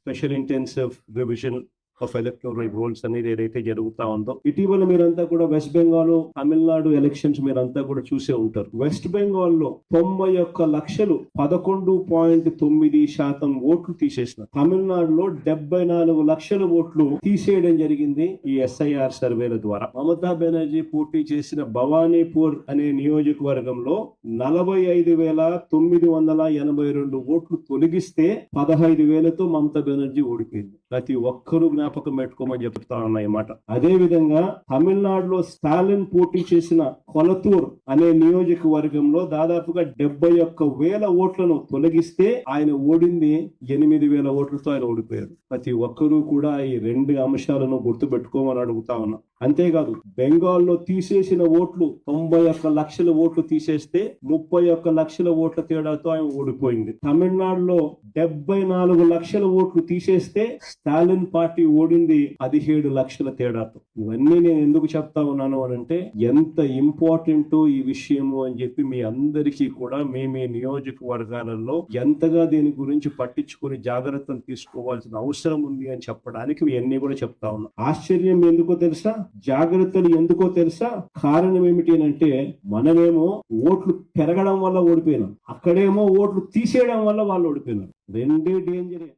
Special intensive revision of electoral rules అనేది ఏదైతే జరుగుతా ఉందో, ఇటీవల మీరంతా కూడా వెస్ట్ బెంగాల్, తమిళనాడు ఎలక్షన్స్ మీరంతా కూడా చూసే ఉంటారు. వెస్ట్ బెంగాల్ లో 91 లక్షలు 11.9% ఓట్లు తీసేసిన, తమిళనాడులో 74 లక్షల ఓట్లు తీసేయడం జరిగింది ఈ SIR సర్వేల ద్వారా. మమతా బెనర్జీ పోటీ చేసిన భవానీపూర్ అనే నియోజకవర్గంలో 45,982 ఓట్లు తొలగిస్తే 15,000తో మమతా బెనర్జీ ఓడిపోయింది. ప్రతి ఒక్కరూ జ్ఞాపకం పెట్టుకోమని చెప్తా ఉన్నాయి మాట. అదే విధంగా తమిళనాడులో స్టాలిన్ పోటీ చేసిన కొలతూర్ అనే నియోజకవర్గంలో దాదాపుగా 71,000 ఓట్లను తొలగిస్తే ఆయన ఓడింది 8,000 ఓట్లతో ఆయన ఓడిపోయారు. ప్రతి ఒక్కరూ కూడా ఈ 2 అంశాలను గుర్తుపెట్టుకోమని అడుగుతా ఉన్నా. అంతేకాదు, బెంగాల్లో తీసేసిన ఓట్లు 91 లక్షల ఓట్లు తీసేస్తే 31 లక్షల ఓట్ల తేడాతో ఆయన ఓడిపోయింది. తమిళనాడులో 74 లక్షల ఓట్లు తీసేస్తే స్టాలిన్ పార్టీ ఓడింది 17 లక్షల తేడాతో. ఇవన్నీ నేను ఎందుకు చెప్తా ఉన్నాను అనంటే, ఎంత ఇంపార్టెంట్ ఈ విషయము అని చెప్పి మీ అందరికీ కూడా మీ నియోజకవర్గాలలో ఎంతగా దీని గురించి పట్టించుకుని జాగ్రత్తలు తీసుకోవాల్సిన అవసరం ఉంది అని చెప్పడానికి ఇవన్నీ కూడా చెప్తా ఉన్నా. ఆశ్చర్యం ఎందుకో తెలుసా, జాగ్రత్తలు ఎందుకో తెలుసా? కారణం ఏమిటి అంటే, మనమేమో ఓట్లు పెరగడం వల్ల ఓడిపోయినాం, అక్కడేమో ఓట్లు తీసేయడం వల్ల వాళ్ళు ఓడిపోయినారు. రెండే డేంజరే.